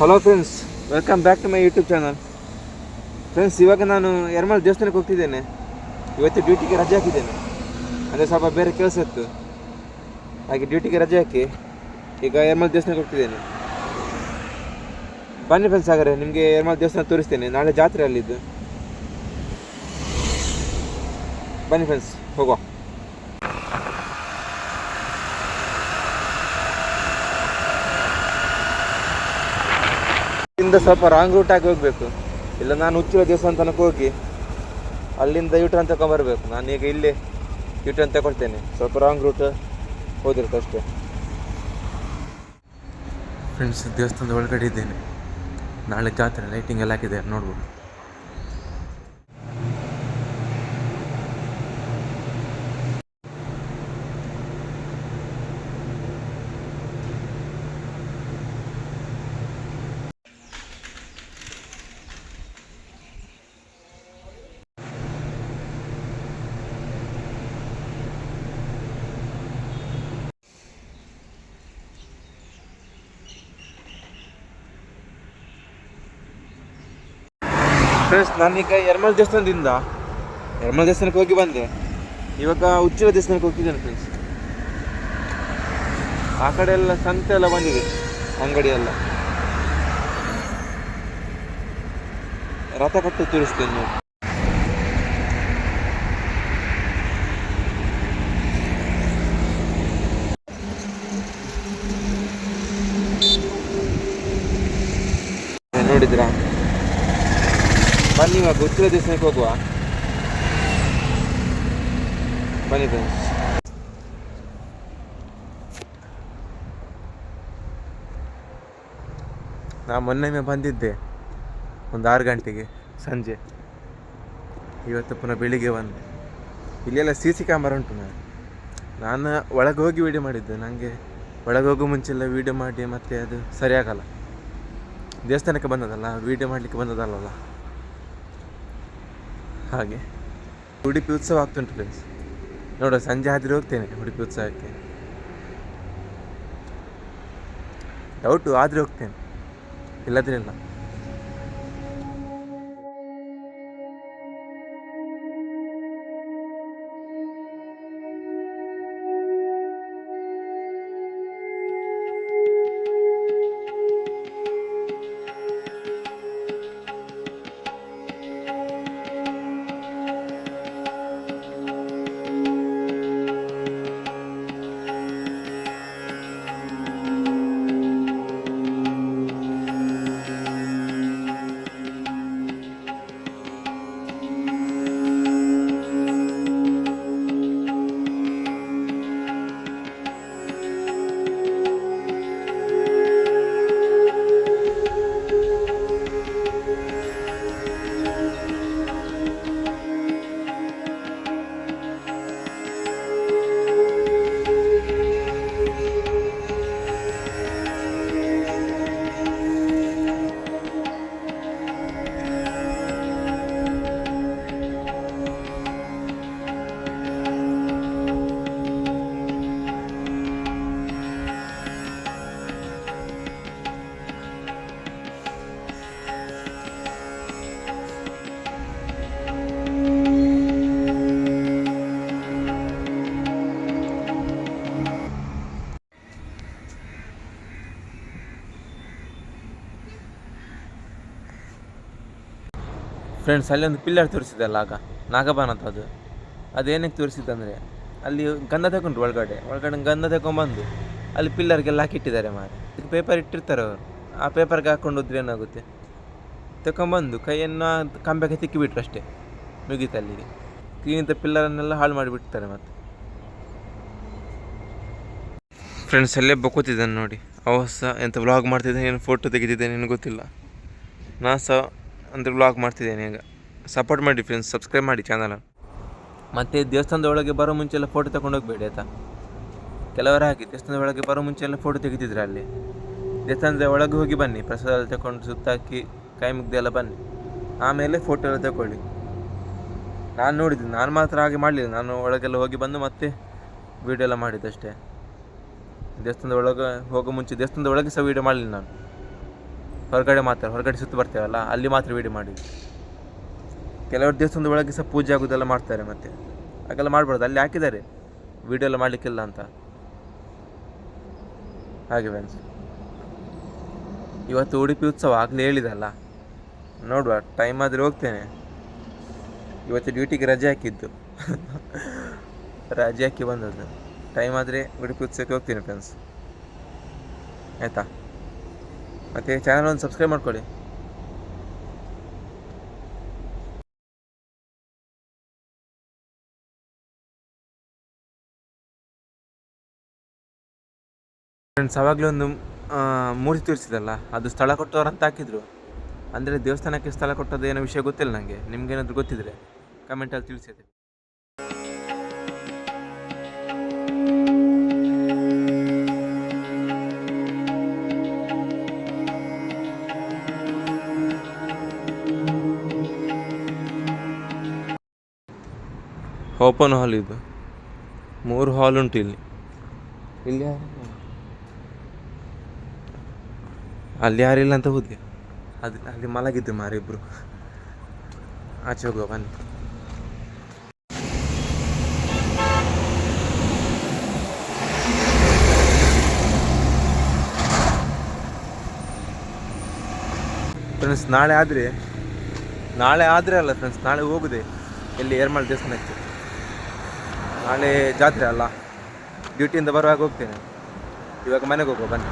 Hello friends, welcome back to my YouTube channel. Friends, ಇವಾಗ ನಾನು ಯರಮಲ್ ದೇವಸ್ಥಾನಕ್ಕೆ ಹೋಗ್ತಿದ್ದೇನೆ. ಇವತ್ತು ಡ್ಯೂಟಿಗೆ ರಜೆ ಹಾಕಿದ್ದೇನೆ, ಅಂದರೆ ಸ್ವಲ್ಪ ಬೇರೆ ಕೆಲಸ ಇತ್ತು. ಹಾಗೆ ಡ್ಯೂಟಿಗೆ ರಜೆ ಹಾಕಿ ಈಗ ಯರಮಲ್ ದೇವಸ್ಥಾನಕ್ಕೆ ಹೋಗ್ತಿದ್ದೇನೆ. ಬನ್ನಿ ಫ್ರೆಂಡ್ಸ್, ಹಾಗಾದ್ರೆ ನಿಮಗೆ ಯರಮಲ್ ದೇವಸ್ಥಾನ ತೋರಿಸ್ತೇನೆ. ನಾಳೆ ಜಾತ್ರೆ ಅಲ್ಲಿದ್ದು. ಬನ್ನಿ ಫ್ರೆಂಡ್ಸ್, ಹೋಗುವ. ಇಲ್ಲಿಂದ ಸ್ವಲ್ಪ ರಾಂಗ್ ರೂಟ್ ಆಗಿ ಹೋಗಬೇಕು, ಇಲ್ಲ ನಾನು ಉಚ್ಚಿಲ ದೇವಸ್ಥಾನ ತನಕ ಹೋಗಿ ಅಲ್ಲಿಂದ ಯೂಟರ್ನ್ ತಗೊಂಬರ್ಬೇಕು. ನಾನೀಗ ಇಲ್ಲೇ ಯೂಟರ್ನ್ ತಗೊಳ್ತೇನೆ. ಸ್ವಲ್ಪ ರಾಂಗ್ ರೂಟ್ ಹೋದಿರುತ್ತೆ ಅಷ್ಟೇ. ಫ್ರೆಂಡ್ಸ್, ದೇವಸ್ಥಾನದ ಒಳಗಡೆ ಇದ್ದೇನೆ. ನಾಳೆ ಜಾತ್ರೆ, ಲೈಟಿಂಗ್ ಎಲ್ಲ ಹಾಕಿದೆ, ನೋಡ್ಬೋದು. ಫ್ರೆಂಡ್ಸ್, ನಾನೀಗ ಯರಮಲ್ ದೇವಸ್ಥಾನಕ್ಕೆ ಹೋಗಿ ಬಂದೆ. ಇವಾಗ ಉಚ್ಚಿಲ ದೇವಸ್ಥಾನಕ್ಕೆ ಹೋಗ್ತಿದ್ದೇನೆ ಫ್ರೆಂಡ್ಸ್. ಆ ಕಡೆ ಎಲ್ಲ ಸಂತೆ ಎಲ್ಲ ಬಂದಿದೆ, ಅಂಗಡಿ ಎಲ್ಲ. ರಥ ಕಟ್ಟು ತೋರಿಸ್ತೇನೆ ನೋಡಿ. ನೋಡಿದ್ರಾ? ಬನ್ನಿ, ಇವಾಗ ಉಚ್ಚಿಲ ದೇವಸ್ಥಾನಕ್ಕೆ ಹೋಗುವ. ಬನ್ನಿ ಫ್ರೆಂಡ್ಸ್. ನಾನು ಮೊನ್ನೆ ಬಂದಿದ್ದೆ ಒಂದು 6 ಗಂಟೆಗೆ ಸಂಜೆ. ಇವತ್ತು ಪುನಃ ಬೆಳಿಗ್ಗೆ ಬಂದೆ. ಇಲ್ಲೆಲ್ಲ CC ಕ್ಯಾಮರಾ ಉಂಟು. ನಾನು ಒಳಗೆ ಹೋಗಿ ವೀಡಿಯೋ ಮಾಡಿದ್ದೆ. ನನಗೆ ಒಳಗೆ ಹೋಗೋ ಮುಂಚೆಲ್ಲ ವೀಡಿಯೋ ಮಾಡಿ ಮತ್ತೆ ಅದು ಸರಿಯಾಗಲ್ಲ. ದೇವಸ್ಥಾನಕ್ಕೆ ಬಂದದಲ್ಲ, ವೀಡಿಯೋ ಮಾಡಲಿಕ್ಕೆ ಬಂದದಲ್ಲ. ಹಾಗೆ ಉಡುಪಿ ಉತ್ಸವ ಆಗ್ತುಂಟು ಫ್ರೆಂಡ್ಸ್. ನೋಡುವ, ಸಂಜೆ ಆದರೆ ಹೋಗ್ತೇನೆ ಉಡುಪಿ ಉತ್ಸವಕ್ಕೆ. ಡೌಟು ಆದರೆ ಹೋಗ್ತೇನೆ, ಇಲ್ಲದ್ರೆ ಇಲ್ಲ. ಫ್ರೆಂಡ್ಸ್, ಅಲ್ಲಿ ಒಂದು ಪಿಲ್ಲರ್ ತೋರಿಸಿದಲ್ಲ ಆಗ, ನಾಗಬಾನ ಅಂತ. ಅದೇನಕ್ಕೆ ತೋರಿಸಿದ್ದಂದರೆ, ಅಲ್ಲಿ ಗಂಧ ತಗೊಂಡ್ರು ಒಳಗಡೆ ಗಂಧ ತಗೊಂಡ್ಬಂದು ಅಲ್ಲಿ ಪಿಲ್ಲರ್ಗೆಲ್ಲ ಹಾಕಿಟ್ಟಿದ್ದಾರೆ ಮಾರೆ. ಪೇಪರ್ ಇಟ್ಟಿರ್ತಾರೆ ಅವರು, ಆ ಪೇಪರ್ಗೆ ಹಾಕ್ಕೊಂಡೋದ್ರೆ ಏನಾಗುತ್ತೆ, ತಗೊಂಬಂದು ಕೈಯನ್ನು ಕಂಬಕ್ಕೆ ತಿಕ್ಕಿಬಿಟ್ರು ಅಷ್ಟೇ, ಮುಗೀತು ಅಲ್ಲಿಗೆ. ಕ್ಲೀನಿಂದ ಪಿಲ್ಲರನ್ನೆಲ್ಲ ಹಾಳು ಮಾಡಿಬಿಡ್ತಾರೆ ಮತ್ತೆ. ಫ್ರೆಂಡ್ಸ್, ಅಲ್ಲೇ ಬೊಕ್ಕೋತಿದ್ದಾನೆ ನೋಡಿ. ಅವ ಸಹ ಎಂತ ವ್ಲಾಗ್ ಮಾಡ್ತಿದ್ದಾನೆ, ಏನು ಫೋಟೋ ತೆಗೆದಿದ್ದೇನೆ ಏನು ಗೊತ್ತಿಲ್ಲ. ನಾನು ಸಹ ಅಂದರೆ ವ್ಲಾಗ್ ಮಾಡ್ತಿದ್ದೇನೆ. ಈಗ ಸಪೋರ್ಟ್ ಮಾಡಿ ಫ್ರೆಂಡ್ಸ್, ಸಬ್ಸ್ಕ್ರೈಬ್ ಮಾಡಿ ಚಾನಲ್. ಮತ್ತು ದೇವಸ್ಥಾನದ ಒಳಗೆ ಬರೋ ಮುಂಚೆ ಎಲ್ಲ ಫೋಟೋ ತಗೊಂಡು ಹೋಗಬೇಡಿ ಆಯಿತಾ. ಕೆಲವರು ಹಾಕಿ ದೇವಸ್ಥಾನದ ಒಳಗೆ ಬರೋ ಮುಂಚೆ ಎಲ್ಲ ಫೋಟೋ ತೆಗೆದಿದ್ರೆ ಅಲ್ಲಿ. ದೇವಸ್ಥಾನದ ಒಳಗೆ ಹೋಗಿ ಬನ್ನಿ, ಪ್ರಸಾದ ಎಲ್ಲ ತಗೊಂಡು ಸುತ್ತಾಕಿ ಕೈ ಮುಗ್ದು ಎಲ್ಲ ಬನ್ನಿ, ಆಮೇಲೆ ಫೋಟೋ ಎಲ್ಲ ತಗೊಳ್ಳಿ. ನಾನು ನೋಡಿದ್ದು, ನಾನು ಮಾತ್ರ ಹಾಗೆ ಮಾಡಲಿಲ್ಲ. ನಾನು ಒಳಗೆಲ್ಲ ಹೋಗಿ ಬಂದು ಮತ್ತೆ ವೀಡಿಯೋ ಎಲ್ಲ ಮಾಡಿದ್ದಷ್ಟೇ. ದೇವಸ್ಥಾನದ ಒಳಗೆ ಹೋಗೋ ಮುಂಚೆ ದೇವಸ್ಥಾನದ ಒಳಗೆ ಸಹ ವೀಡಿಯೋ ಮಾಡಲಿಲ್ಲ ನಾನು. ಹೊರಗಡೆ ಸುತ್ತು ಬರ್ತೇವಲ್ಲ ಅಲ್ಲಿ ಮಾತ್ರ ವೀಡಿಯೋ ಮಾಡಿದ್ವಿ. ಕೆಲವರು ದೇವಸ್ಥಾನದ ಒಳಗೆ ಸಹ ಪೂಜೆ ಆಗೋದೆಲ್ಲ ಮಾಡ್ತಾರೆ, ಮತ್ತು ಹಾಗೆಲ್ಲ ಮಾಡ್ಬಾರ್ದು. ಅಲ್ಲಿ ಹಾಕಿದ್ದಾರೆ ವೀಡಿಯೋ ಎಲ್ಲ ಮಾಡಲಿಕ್ಕಿಲ್ಲ ಅಂತ. ಹಾಗೆ ಫ್ರೆಂಡ್ಸ್, ಇವತ್ತು ಉಡುಪಿ ಉತ್ಸವ ಆಗಲೇ ಹೇಳಿದಲ್ಲ, ನೋಡುವ ಟೈಮ್ ಆದರೆ ಹೋಗ್ತೇನೆ. ಇವತ್ತು ಡ್ಯೂಟಿಗೆ ರಜೆ ಹಾಕಿದ್ದು ರಜೆ ಹಾಕಿ ಬಂದದ್ದು. ಟೈಮ್ ಆದರೆ ಉಡುಪಿ ಉತ್ಸವಕ್ಕೆ ಹೋಗ್ತೀನಿ ಫ್ರೆಂಡ್ಸ್, ಆಯಿತಾ? ಮತ್ತು ಚಾನಲ್ ಒಂದು ಸಬ್ಸ್ಕ್ರೈಬ್ ಮಾಡ್ಕೊಳ್ಳಿ. ಫ್ರೆಂಡ್ಸ್, ಆವಾಗಲೇ ಒಂದು ಮೂರ್ತಿ ತೋರಿಸಿದಲ್ಲ, ಅದು ಸ್ಥಳ ಕೊಟ್ಟವ್ರು ಅಂತ ಹಾಕಿದ್ರು. ಅಂದರೆ ದೇವಸ್ಥಾನಕ್ಕೆ ಸ್ಥಳ ಕೊಟ್ಟದ್ದು ಏನೋ ವಿಷಯ ಗೊತ್ತಿಲ್ಲ ನನಗೆ. ನಿಮ್ಗೇನಾದರೂ ಗೊತ್ತಿದ್ರೆ ಕಮೆಂಟಲ್ಲಿ ತಿಳಿಸಿದೆ. ಓಪನ್ ಹಾಲ್ ಇದು, 3 ಹಾಲ್ ಉಂಟು ಇಲ್ಲಿ. ಅಲ್ಲಿ ಯಾರಿಲ್ಲ ಅಂತ ಹೋದೆ, ಅಲ್ಲಿ ಮಲಗಿದ್ದು ಮಾರಿಬ್ರು. ಆಚೆ ಹೋಗುವ ಬನ್ನಿ. ಫ್ರೆಂಡ್ಸ್, ನಾಳೆ ಆದರೆ ಅಲ್ಲ ಫ್ರೆಂಡ್ಸ್, ನಾಳೆ ಹೋಗುದೆ ಎಲ್ಲಿ ಏರ್ಮಾಳ್ ದೇವಸ್ಥಾನಕ್ಕೆ. ನಾಳೆ ಜಾತ್ರೆ ಅಲ್ಲ, ಡ್ಯೂಟಿಯಿಂದ ಬರುವಾಗ ಹೋಗ್ತೇನೆ. ಇವಾಗ ಮನೆಗೆ ಹೋಗುವ ಬನ್ನಿ.